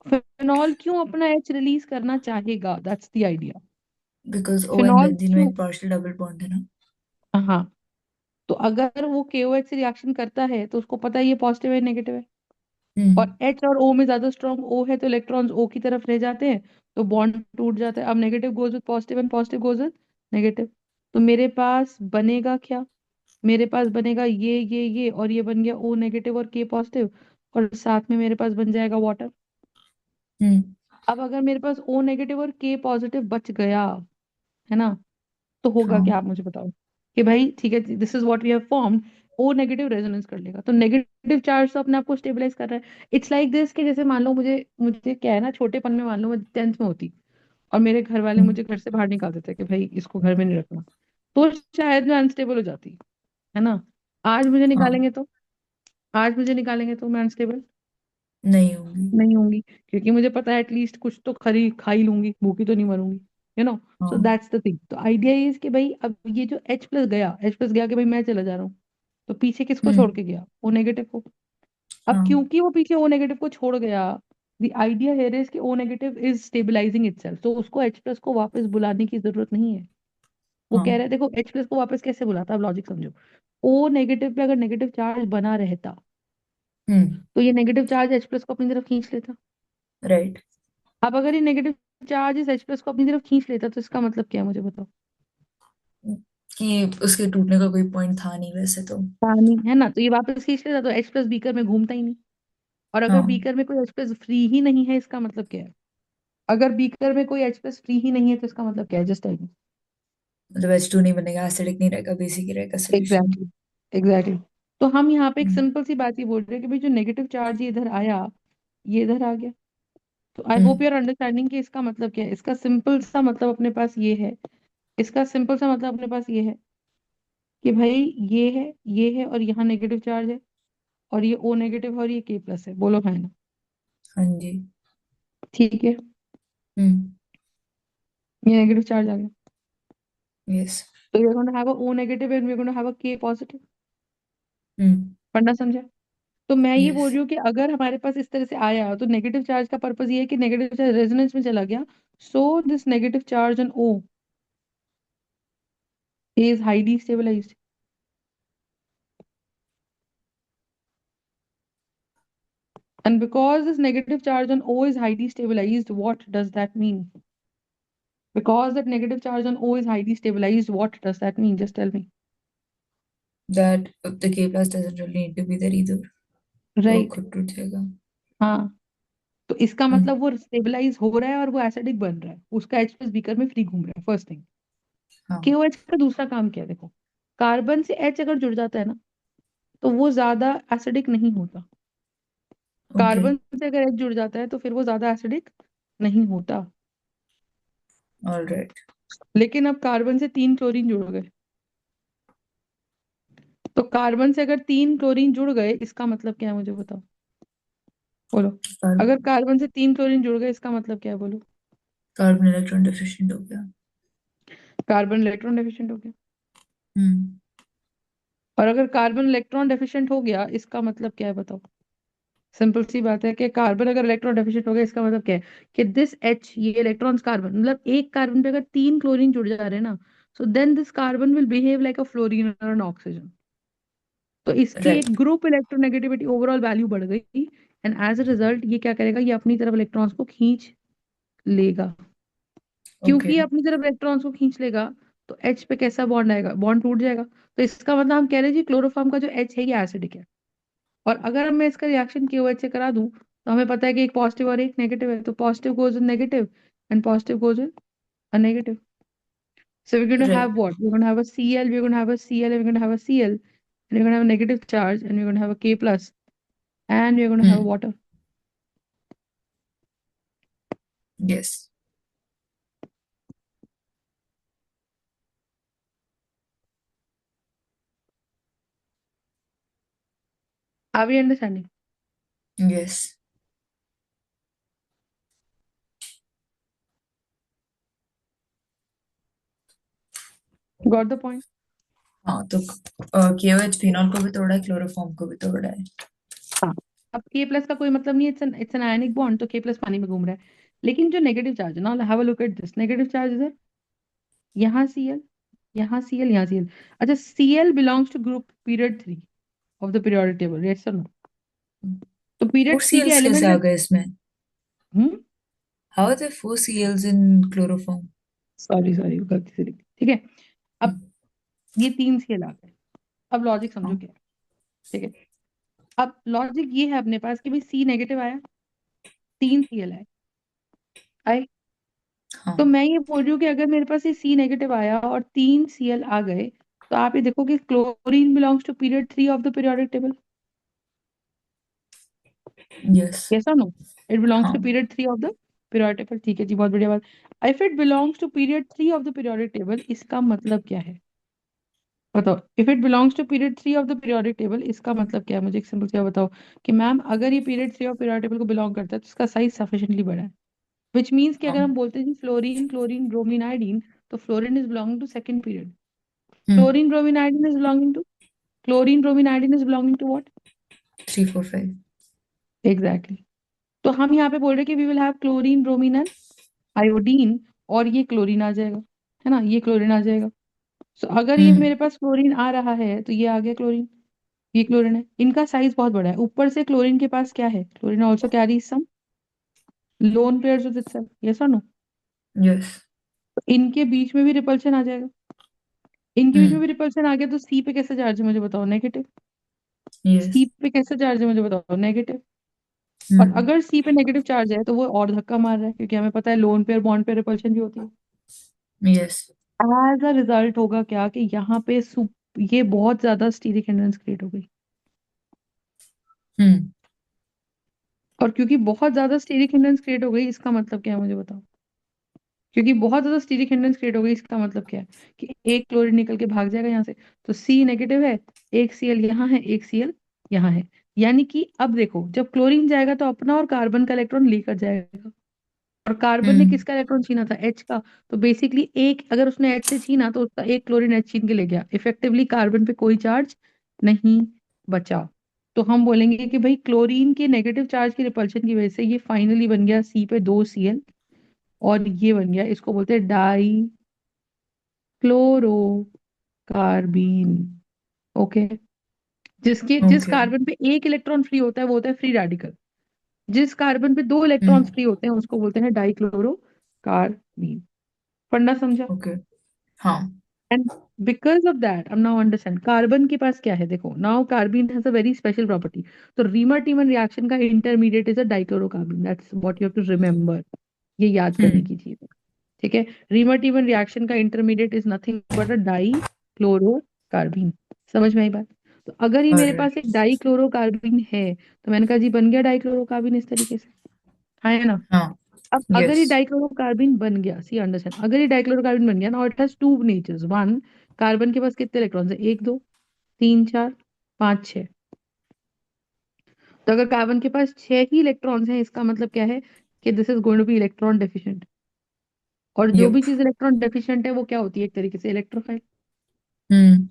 फिनॉल क्यों अपना H रिलीज करना चाहेगा? That's the idea. Because O and phenol benzene में क्यों? एक पार्शियल डबल बॉन्ड है ना। हाँ। तो अगर वो KOH से रिएक्शन करता है तो उसको पता है ये पॉजिटिव है नेगेटिव है, और हम्म। H और O में ज्यादा स्ट्रॉन्ग O है तो इलेक्ट्रॉन्स O की तरफ रह जाते हैं, तो बॉन्ड टूट जाता है। अब negative goes with positive and positive goes with negative. तो मेरे पास बनेगा क्या? मेरे पास बनेगा ये और ये बन गया O नेगेटिव और K पॉजिटिव, और साथ में मेरे पास बन जाएगा वाटर। हम्म। अब अगर मेरे पास O नेगेटिव और K पॉजिटिव बच गया, है ना, तो होगा हाँ। क्या आप मुझे बताओ? कि भाई ठीक है, this is what we have formed. O negative resonance कर लेगा, तो नेगेटिव चार्ज तो अपने आप को स्टेबलाइज कर रहा है। इट्स लाइक दिस कि जैसे मान लो मुझे मुझे क्या है ना, छोटेपन में मान लो मैं 10th में होती और मेरे घर वाले हम्म। मुझे घर से बाहर निकाल देते कि भाई इसको घर में नहीं रखना, तो शायद मैं अनस्टेबल हो जाती, है ना। आज मुझे हाँ। निकालेंगे तो आज मुझे निकालेंगे तो मैं अनस्टेबल नहीं होंगी। नहीं होंगी, क्योंकि मुझे पता है एटलीस्ट कुछ तो खरी खा ही लूंगी, भूखी तो नहीं मरूंगी, सो हाँ। That's the thing. तो आइडिया इज कि भाई अब ये जो एच प्लस गया कि भाई मैं चला जा रहा हूँ, तो पीछे किसको छोड़ हम्म। के गया, ओ नेगेटिव को। अब हाँ। क्योंकि वो पीछे ओ नेगेटिव को छोड़ गया, द आइडिया हियर इज कि O negative is stabilising itself, तो उसको एच प्लस को वापस बुलाने की जरूरत नहीं है। वो कह रहा हाँ। है देखो एच प्लस को वापस कैसे बुलाता है, अब लॉजिक समझो। ओ नेगेटिव पे अगर नेगेटिव चार्ज बना रहता, हम्म। तो ये नेगेटिव चार्ज एच प्लस को अपनी तरफ खींच लेता। राइट। अब अगर ये नेगेटिव चार्ज इस एच प्लस को अपनी तरफ खींच लेता, तो इसका मतलब क्या है मुझे बताओ। कि उसके टूटने का कोई पॉइंट था नहीं वैसे तो। पानी है ना, तो ये वापस खींच लेता, तो एच प्लस बीकर में घूमता ही नहीं। और अगर हाँ, बीकर में कोई एच प्लस फ्री ही नहीं है, इसका मतलब क्या है। अगर बीकर में कोई एच प्लस फ्री ही नहीं है, तो इसका मतलब क्या है, जस्ट टेल मी। मतलब H2 नहीं बनेगा, एसिडिक नहीं रहेगा, बेसिक ही रहेगा सोल्यूशन। Exactly, exactly. तो हम यहाँ पे एक हम्म। सिंपल सी बात ही बोल रहे हैं कि भाई जो नेगेटिव चार्ज ये इधर आया, ये इधर आ गया। तो I hope hmm. You are understanding कि इसका मतलब क्या है। इसका सिंपल सा मतलब अपने पास ये है, इसका सिंपल सा मतलब अपने पास ये है कि भाई ये है और यहाँ नेगेटिव चार्ज है, और ये ओ नेगेटिव और ये के प्लस है, बोलो है ना। हाँ जी। ठीक है, हम्म। ये नेगेटिव चार्ज आ गया, यस। तो we are going to have a O negative and we are going to have a K positive. हम्म। पढ़ना समझा। तो मैं ये यस। बोल रही हूँ कि अगर हमारे पास इस तरह से आया, तो नेगेटिव चार्ज का पर्पस ये है कि नेगेटिव चार्ज रेजोनेंस में चला गया, so this negative charge on O is highly stabilised. And because this negative charge on O is highly stabilized, what does that mean? Because that negative charge on O is highly stabilized, what does that mean? Just tell me. That the K plus doesn't really need to be there either. वो Right. खुद टूट जाएगा। हाँ, तो इसका हम्म। मतलब वो stabilise हो रहा है और वो एसिडिक बन रहा है, उसका एच प्लस बीकर में फ्री घूम रहा है, फर्स्ट थिंग। हाँ। KOH का दूसरा काम क्या है, देखो। कार्बन से एच अगर जुड़ जाता है ना, तो वो ज्यादा एसिडिक नहीं होता। ओके। कार्बन से अगर एच जुड़ जाता है, तो फिर वो ज्यादा एसिडिक नहीं होता। ऑलराइट। लेकिन अब कार्बन से 3 क्लोरीन जुड़ गए, तो कार्बन से अगर 3 क्लोरीन जुड़ गए, इसका मतलब क्या है मुझे बताओ, बोलो। अगर कार्बन से 3 क्लोरीन जुड़ गए, इसका मतलब क्या है, बोलो। कार्बन इलेक्ट्रॉन डिफिशिएंट हो गया। कार्बन इलेक्ट्रॉन डेफिशिएंट हो गया। हम्म। और अगर कार्बन इलेक्ट्रॉन डेफिशिएंट हो गया, इसका मतलब क्या है बताओ। सिंपल सी बात है कि कार्बन अगर इलेक्ट्रॉन डेफिशिएंट हो गया, इसका मतलब क्या है कि दिस एच, ये इलेक्ट्रॉन्स कार्बन, मतलब एक कार्बन पे अगर 3 क्लोरीन जुड़ जा रहे हैं ना, so then this carbon will behave like a fluorine और एन ऑक्सीजन। तो इसकी राइट। एक ग्रुप इलेक्ट्रोनेगेटिविटी ओवरऑल वैल्यू बढ़ गई, एंड एज अ रिजल्ट ये क्या करेगा, ये अपनी तरफ इलेक्ट्रॉन्स को खींच लेगा। क्योंकि ओके। ये अपनी तरफ इलेक्ट्रॉन्स को खींच लेगा, तो एच पे कैसा बॉन्ड आएगा, बॉन्ड टूट जाएगा। तो इसका मतलब हम कह रहे हैं जी क्लोरोफॉर्म का जो एच है ये एसिडिक है। और अगर मैं इसका रिएक्शन KOH से करा दूं, तो हमें पता है कि एक पॉजिटिव और एक नेगेटिव है, तो positive goes in negative and positive goes in a negative. So we're going to have right. what? We're going to have a Cl, we're going to have a Cl, and we're going to have a Cl, and we're going to have a negative charge, and we're going to have a K plus, and we're going to have hmm. water. Yes. Are we understanding? Yes. Got the point? हाँ तो KOH phenol को भी तोड़ा है, chloroform को भी तोड़ा है। हाँ। अब K प्लस का कोई मतलब नहीं है, इट्स एन आयनिक बॉन्ड, तो K प्लस पानी में घूम रहा है। लेकिन जो नेगेटिव चार्ज है ना, have a look at this negative charge इधर, यहाँ Cl, यहाँ Cl, यहाँ Cl। अच्छा, Cl belongs to group period 3 of the periodic table, yes और नो। तो पीरियड फोर सी थ्री के एल्स कैसे एलिमेंट आ में, गए इसमें? Hmm, how are there 4 Cls in chloroform? Sorry sorry गलती से लिखी, ठीक है। अब ये 3 Cl आ गए। अब लॉजिक समझो हाँ। क्या है, ठीक है। अब लॉजिक ये है अपने पास कि भाई C नेगेटिव आया, 3 Cl आए, आए। तो हाँ। मैं ये बोल रही हूँ कि अगर मेरे पास ये C नेगेटिव आया और 3 Cl आ गए, तो आप ये देखो कि chlorine belongs to period 3 of the periodic table, yes. Yes और नो। इट बिलोंग्स हाँ। To period 3 of the periodic table, ठीक है जी, बहुत बढ़िया बात। If it belongs to period 3 of the periodic table, इसका मतलब क्या है। बताओ, if it belongs to period 3 of the periodic table, इसका मतलब क्या है? मुझे एक सिंपल सा बताओ कि मैम अगर ये पीरियड 3 ऑफ पीरियोडिक टेबल को बिलोंग करता है तो इसका साइज सफिशिएंटली बड़ा है, विच मीन्स कि अगर हाँ। हम बोलते हैं फ्लोरीन क्लोरीन ब्रोमीन आयोडीन, तो fluorine is belonging to second period, hmm. Chlorine bromine iodine is belonging to, chlorine bromine iodine is belonging to what? 3 4 5। Exactly. तो हम यहाँ पे बोल रहे हैं कि we will have chlorine bromine and iodine, और ये क्लोरीन आ जाएगा, है ना, ये क्लोरीन आ जाएगा। सो अगर ये हम्म। मेरे पास क्लोरीन आ रहा है तो ये आ गया क्लोरीन, ये क्लोरीन है, इनका साइज बहुत बड़ा है। ऊपर से क्लोरीन के पास क्या है? Chlorine also carry some lone pairs with itself, yes और नो? यस। तो इनके बीच में भी रिपल्शन आ जाएगा, इनके बीच में हम्म। भी रिपल्शन आ गया तो सी पे कैसे चार्ज है मुझे बताओ? नेगेटिव। यस। सी पे कैसे चार्ज है मुझे बताओ? नेगेटिव। और हम्म। अगर सी पे नेगेटिव चार्ज है तो वो और धक्का मार रहा है, क्योंकि हमें पता है लोन पेयर बॉन्ड पे रिपल्शन भी होती है। यस। एज अ रिजल्ट होगा क्या कि यहाँ पे ये बहुत ज्यादा स्टीरिक हिंड्रेंस क्रिएट हो गई। हम्म। और क्योंकि बहुत ज्यादा स्टीरिक हिंड्रेंस क्रिएट हो गई, इसका मतलब क्या है मुझे बताओ? क्योंकि बहुत ज्यादा स्टीरिक हिंड्रेंस क्रिएट हो गई, इसका मतलब क्या है? कि एक क्लोरीन निकल के भाग जाएगा यहाँ से, तो सी नेगेटिव है, एक सीएल यहाँ है, एक सीएल यहाँ है। यानी कि अब देखो, जब क्लोरीन जाएगा तो अपना और कार्बन का इलेक्ट्रॉन लेकर जाएगा, और कार्बन ने हम्म। किसका इलेक्ट्रॉन छीना था? एच का। तो बेसिकली एक, अगर उसने एच से छीना तो उसका एक क्लोरीन एच छीन के ले गया, इफेक्टिवली कार्बन पे कोई चार्ज नहीं बचा। तो हम बोलेंगे कि भाई क्लोरीन के नेगेटिव चार्ज की रिपल्शन की वजह से ये फाइनली बन गया सी पे दो सीएल, और ये बन गया, इसको बोलते हैं डाई क्लोरोकार्बीन। ओके। जिस ओके। कार्बन पे एक इलेक्ट्रॉन फ्री होता है वो होता है फ्री रेडिकल, जिस कार्बन पे दो इलेक्ट्रॉन्स हम्म। फ्री होते हैं उसको बोलते हैं डाइक्लोरोकार्बीन। फंडा समझा? ओके। हाँ। एंड बिकॉज ऑफ दैट अब नाउ अंडरस्टैंड कार्बन के पास क्या है। देखो now carbon has a very special property. तो रीमर टीमन रिएक्शन का intermediate is a dichlorocarbon, that's what you have to remember, ये याद करने हम्म। की चीज है। ठीक है। रीमर टीमन रिएक्शन का intermediate is nothing but a di chlorocarbon. समझ में आई बात? तो अगर ये मेरे ऑलराइट। पास एक डाई क्लोरोकार्बन है तो मैंने कहा जी बन गया डाइक्लोरोकार्बन इस तरीके से, हाँ है ना? हाँ। अब अगर ये यस। डाइक्लोरोकार्बन बन गया, सी अंडरस्टैंड, अगर ये डाइक्लोरोकार्बन बन गया ना, और it has two natures, one, carbon के पास कितने इलेक्ट्रॉन्स है? एक दो तीन चार पाँच छह। तो अगर कार्बन के पास छह ही इलेक्ट्रॉन्स हैं, इसका मतलब क्या है? कि this is going to be electron deficient. और जो भी यप। चीज इलेक्ट्रॉन डेफिशिएंट है वो क्या होती है? एक तरीके से इलेक्ट्रोफाइल। हम्म।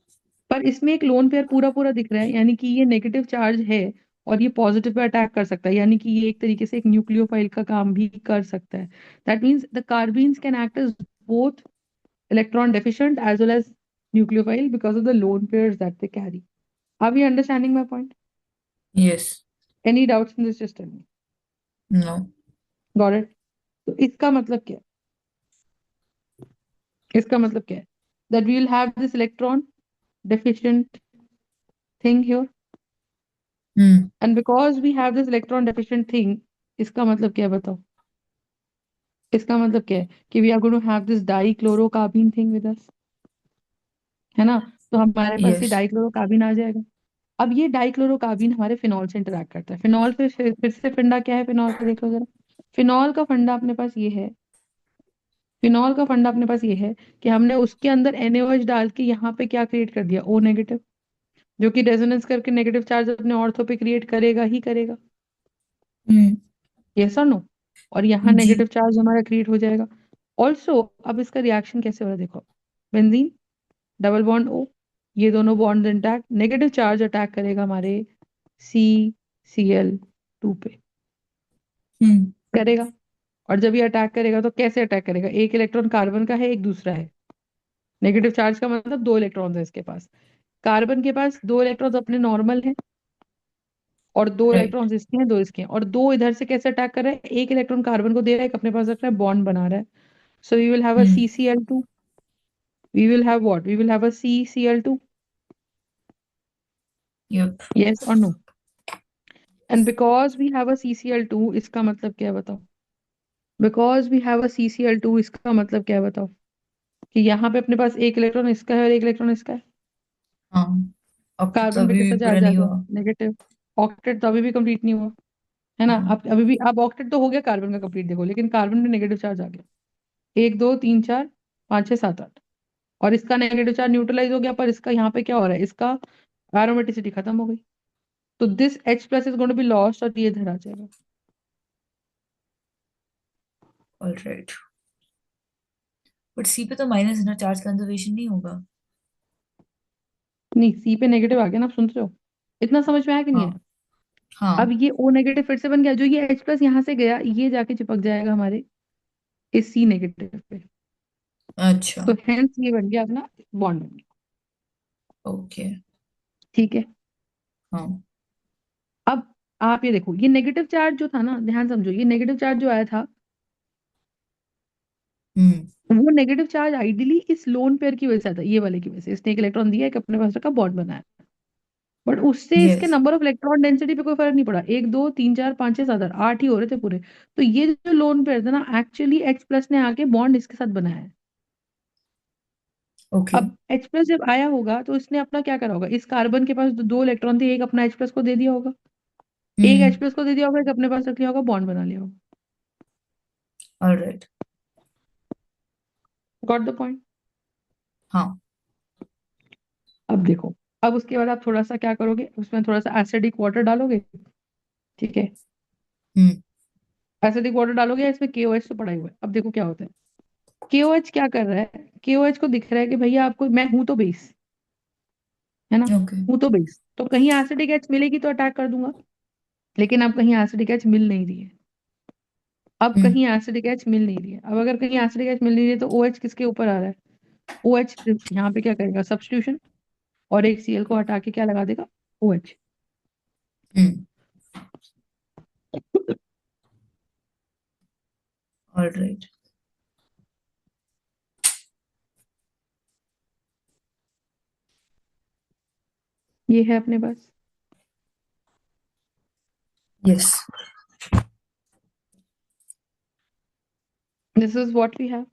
पर इसमें एक लोन पेयर पूरा पूरा दिख रहा है, यानी कि ये नेगेटिव चार्ज है और ये पॉजिटिव पे अटैक कर सकता है, यानी कि ये एक तरीके से एक न्यूक्लियोफाइल का काम भी कर सकता है। That means the carbenes can act as both electron deficient as well as nucleophile because of the lone pairs that they carry. Are we understanding my point? Yes. Any doubts in this? Just tell me. No. Got it? तो इसका मतलब क्या है? इसका मतलब क्या है? That we will have this electron deficient thing here, hmm. and because we have this electron deficient thing, इसका मतलब क्या है बताओ? इसका मतलब क्या है? कि we are going to have this dichlorocarbene thing with us, है ना? तो हमारे पास ये यस। डाइक्लोरोकार्बन आ जाएगा। अब ये डाइक्लोरोकार्बन हमारे फिनॉल से इंटरेक्ट करता है। फिनॉल फिर से फंडा क्या है फिनॉल का? देख लो जरा। फिनॉल का फंडा अपने पास ये है, फिनॉल का फंडा अपने पास ये है कि हमने उसके अंदर NaOH डाल के यहाँ पे क्या क्रिएट कर दिया? O नेगेटिव, जो कि रेजोनेंस करके नेगेटिव चार्ज अपने ऑर्थो पे क्रिएट करेगा ही करेगा, हम्म। यस और नो? और यहाँ जी। नेगेटिव चार्ज हमारा क्रिएट हो जाएगा ऑल्सो। अब इसका रिएक्शन कैसे हो रहा है देखो। बेंजीन, डबल बॉन्ड O, ये दोनों bond intact, negative charge attack करेगा हमारे CCl2 पे, हम्म। करेगा। और जब ये अटैक करेगा तो कैसे अटैक करेगा? एक इलेक्ट्रॉन कार्बन का है, एक दूसरा है। नेगेटिव चार्ज का मतलब दो इलेक्ट्रॉन्स है इसके पास। कार्बन के पास दो इलेक्ट्रॉन्स अपने नॉर्मल हैं, और दो राइट। इलेक्ट्रॉन्स इसके हैं, दो इसके हैं, और दो इधर से कैसे अटैक कर रहा है? एक इलेक्ट्रॉन कार्बन को दे रहा है, एक अपने पास रख रहा है, बॉन्ड बना रहा है। So we will have a hmm. CCl2, we will have what? We will have a CCl2, yup. Yes और no? And because we have a CCl2, इसका मतलब क्या है बताओ? Because we have a CCl2, इसका मतलब क्या है बताओ? कि यहाँ पे अपने पास एक इलेक्ट्रॉन इसका है और एक इलेक्ट्रॉन इसका है। हाँ। अब तो कार्बन पे तभी कितना भी पूरा चार्ज आ नहीं गया? हुआ। नेगेटिव। ऑक्टेट तो अभी भी कंप्लीट नहीं हुआ, है ना? हाँ। अब अभी भी, अब ऑक्टेट तो हो गया कार्बन का कंप्लीट, देखो, लेकिन कार्बन में नेगेटिव चार्ज आ गया। एक दो तीन चार पाँच छः सात आठ, और इसका नेगेटिव चार्ज न्यूट्रलाइज हो गया, पर इसका यहाँ पे क्या हो रहा है, इसका एरोमेटिसिटी खत्म हो गई, तो this H plus is going to be lost और ये इधर आ जाएगा। ऑलराइट, बट सी पे तो माइनस है ना, चार्ज कंजर्वेशन नहीं होगा। नहीं, सी पे नेगेटिव आ गया ना, आप सुन रहे हो, इतना समझ में आया कि नहीं हाँ है? अब हाँ। ये O नेगेटिव फिर से बन गया, जो ये H प्लस यहाँ से गया ये जाके चिपक जाएगा हमारे इस C नेगेटिव पे, अच्छा। तो हेंस ये बन गया अपना बॉन्ड बन गया। ओके। ठीक है। हाँ। अब आप ये देखो, ये नेगेटिव चार्ज जो था ना, ध्यान समझो, ये नेगेटिव चार्ज जो आया था, हम्म। वो नेगेटिव चार्ज आइडियली इस लोन पेयर की वजह से आता है, ये वाले की वजह से, इसने एक इलेक्ट्रॉन दिया, एक अपने पास रखा, बॉन्ड बनाया, बट उससे इसके yes. Number of electron density पे कोई फर्क नहीं पड़ा, एक दो तीन चार पांच छह सात आठ, आठ ही हो रहे थे पूरे। तो ये जो लोन पेयर था ना, एक्चुअली H प्लस ने आके बॉन्ड इसके साथ बनाया है। ओके। अब H प्लस जब आया होगा तो इसने अपना क्या करा होगा, इस कार्बन के पास दो इलेक्ट्रॉन थे, एक अपना H प्लस को दे दिया होगा, एक H हम्म। प्लस को दे दिया होगा, एक अपने पास रख लिया होगा, बॉन्ड बना लिया होगा। ऑलराइट। Got the point? हाँ। अब देखो, अब उसके बाद आप थोड़ा सा क्या करोगे, उसमें थोड़ा सा एसिडिक वाटर डालोगे। ठीक है, हम्म। एसिडिक वाटर डालोगे, इसमें KOH तो पड़ा ही हुआ है। अब देखो क्या होता है, KOH क्या कर रहा है, KOH को दिख रहा है कि भैया आपको, मैं हूं तो बेस, है ना, ओके। हूं तो बेस, तो कहीं एसिडिक एच मिलेगी तो अटैक कर दूंगा, लेकिन अब कहीं एसिडिक एच मिल नहीं रही है। अब हम्म। कहीं एसिडिक एच मिल नहीं रही है, अब अगर कहीं एसिडिक एच मिल नहीं रही है तो OH किसके ऊपर आ रहा है, OH यहाँ पे क्या करेगा, सब्स्टिट्यूशन, और एक Cl को हटा के क्या लगा देगा, OH। हम्म। ऑलराइट। ये है अपने पास, yes. This is what we have.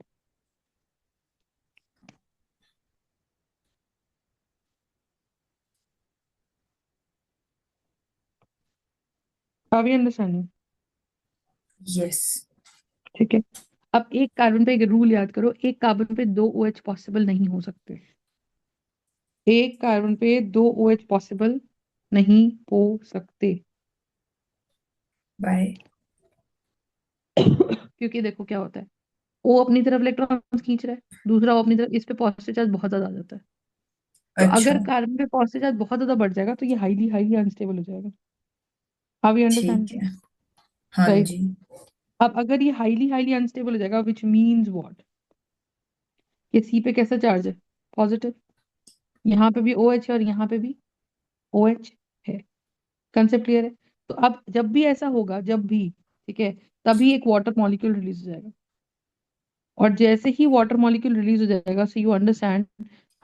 Are we understanding? Yes. ठीक है। अब एक कार्बन पे एक रूल याद करो, एक कार्बन पे दो OH पॉसिबल नहीं हो सकते, एक कार्बन पे दो OH पॉसिबल नहीं हो सकते। बाय। क्योंकि देखो क्या होता है, O अपनी तरफ इलेक्ट्रॉन खींच रहा है, दूसरा O अपनी तरफ, इस पे पॉजिटिव चार्ज बहुत ज्यादा आ जाता है। तो अच्छा। अगर कार्बन पे पॉजिटिव चार्ज बहुत ज्यादा बढ़ जाएगा तो ये हाईली हाईली अनस्टेबल हो जाएगा। हाउ यू ठीक अंडरस्टैंड? है। हाँ राइट। जी। अब अगर ये हाईली हाईली अनस्टेबल हो जाएगा, विच मीन्स व्हाट, ये C पे कैसा चार्ज है, पॉजिटिव, यहाँ पे भी OH है और यहाँ पे भी OH है। कंसेप्ट क्लियर है? तो अब जब भी ऐसा होगा, जब भी, ठीक है, तभी एक वाटर मॉलिक्यूल रिलीज हो जाएगा, और जैसे ही वाटर मॉलिक्यूल रिलीज हो जाएगा, सो यू अंडरस्टैंड,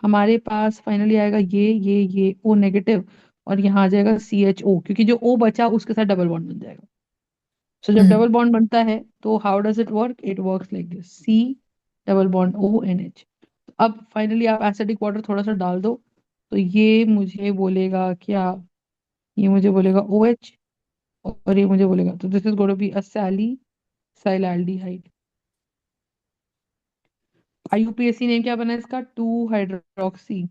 हमारे पास फाइनली आएगा ये O नेगेटिव, और यहाँ आ जाएगा CHO, क्योंकि जो O बचा उसके साथ डबल बॉन्ड बन जाएगा। सो जब डबल हम्म। बॉन्ड बनता है तो how does it work, it works like this, C double bond ONH। अब फाइनली आप एसिडिक वाटर थोड़ा सा डाल दो, तो ये मुझे बोलेगा क्या, ये मुझे बोलेगा OH, और ये मुझे बोलेगा, तो this is going to be a sali salicylaldehyde. IUPAC name क्या बना इसका, 2 हाइड्रोक्सी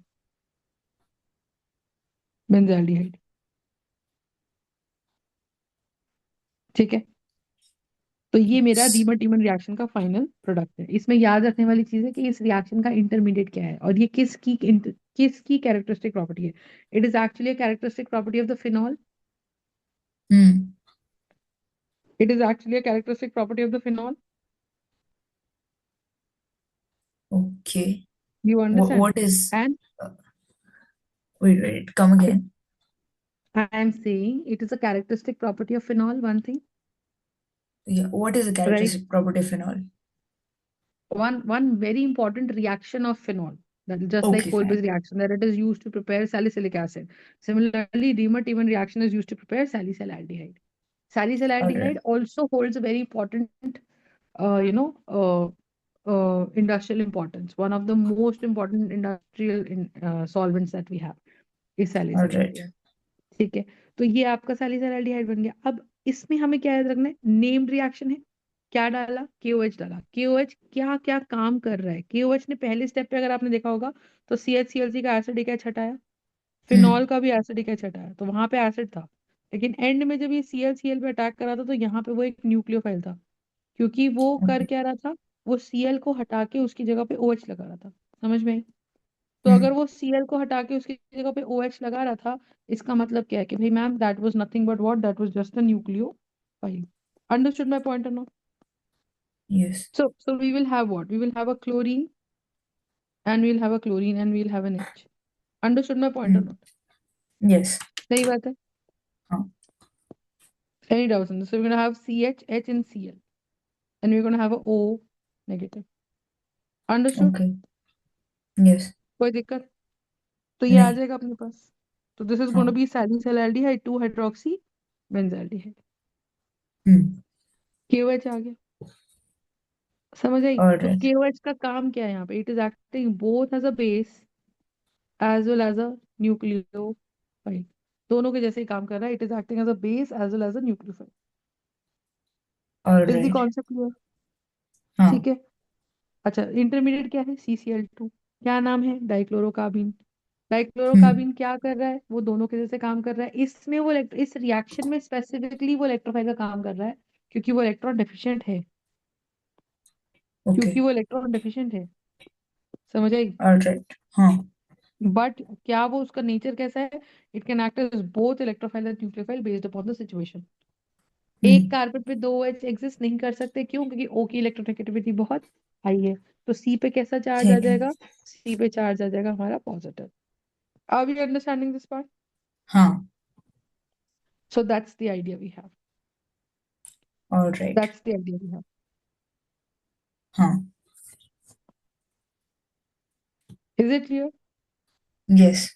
बेंजाल्डिहाइड। ठीक है। तो ये मेरा यस। रीमन टीमन रिएक्शन का फाइनल प्रोडक्ट है। इसमें याद रखने वाली चीज है कि इस रिएक्शन का इंटरमीडिएट क्या है, और ये किसकी कैरेक्टरिस्टिक प्रॉपर्टी है। It is actually a characteristic property of the phenol. Hmm. It is actually a characteristic property of the phenol. Okay. You understand? What is, and wait wait, come again. I am saying it is a characteristic property of phenol, one thing, Yeah, what is the right? characteristic property of phenol? One very important reaction of phenol, that is just like Okay, Kolbe's fine. reaction, that it is used to prepare salicylic acid. Similarly, Riemann-Tiemann reaction is used to prepare salicylaldehyde. All Salicylaldehyde right. also holds a very important, industrial importance. One of the most important industrial solvents that we have is All right. salicylaldehyde. ठीक है, तो ये आपका salicylaldehyde बन गया। अब इसमें हमें क्या याद रखना है, नेम्ड रिएक्शन है, क्या डाला? KOH डाला। KOH क्या क्या काम कर रहा है? KOH ने पहले स्टेप पे, अगर आपने देखा होगा, तो CHClC का एसिडिक एच हटाया, फिनॉल हम्म। का भी एसिडिक एच हटाया, तो वहां पे एसिड था। लेकिन एंड में जब ये ClCl पे अटैक करा था, तो यहाँ पे वो एक न्यूक्लियोफाइल था, क्योंकि वो कर ओके। क्या रहा था, वो Cl को हटा के उसकी जगह पे OH लगा रहा था। समझ में आई? तो अगर हम्म। वो Cl को हटा के उसकी जगह पे OH लगा रहा था, इसका मतलब क्या है कि भाई ma'am, that was nothing but what, that was just a nucleophile. Understood my point और not? Yes. So we will have what? We will have a chlorine, and we'll have a chlorine, and we'll have an H. Understood my point or hmm. not? Yes. सही बात है? हाँ। Any doubts on this? So we're gonna have CH, H, and Cl, and we're gonna have a O negative. Understood? Okay. Yes. कोई दिक्कत? तो ये आ नहीं। जाएगा अपने पास। तो दिस इज गोइंग टू हाँ। Be salicylaldehyde 2 hydroxy benzaldehyde. Hmm. KOH आ गया। समझ आई? तो ऑलराइट। KOH का काम क्या है यहाँ पे? It is acting both as a base as well as a nucleophile. दोनों के जैसे ही काम कर रहा है। It is acting as a base as well as a nucleophile. Is the alright. Concept clear? ठीक हाँ। है। अच्छा, इंटरमीडिएट क्या है? CCl2। क्या नाम है? डाइक्लोरोकार्बिन। हम्म। डाइक्लोरोकार्बिन क्या कर रहा है? वो दोनों के जैसे काम कर रहा है। इसमें वो इस रिएक्शन में स्पेसिफिकली वो इलेक्ट्रोफाइल का काम कर रहा है, क्योंकि वो इलेक्ट्रॉन डेफिशिएंट है। ओके। क्योंकि वो इलेक्ट्रॉन डेफिशिएंट है। समझ आई? ऑलराइट। हाँ। बट क्या वो, उसका नेचर कैसा है? It can act as both electrophile and nucleophile based upon the situation. एक हम्म। कार्बन पे दो OH एग्जिस्ट नहीं कर सकते, क्यों? क्योंकि O की इलेक्ट्रोनेगेटिविटी बहुत हाई है। तो C पे कैसा चार्ज आ ठीक है। जाएगा? C पे चार्ज आ जाएगा हमारा positive. Are we understanding this part? हाँ। So that's the idea we have. Alright. That's the idea we have. हाँ। Is it clear? Yes.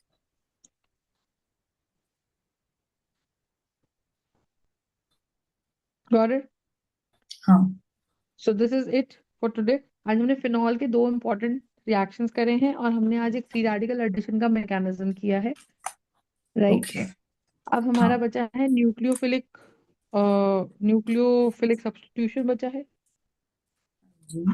Got it? हाँ। So this is it for today. आज हमने phenol के दो important reactions करे हैं, और हमने आज एक फ्री रेडिकल एडिशन का मैकेनिज्म किया है, राइट? ओके। अब हमारा हाँ बचा है न्यूक्लियोफिलिक सब्स्टिट्यूशन बचा है। जी।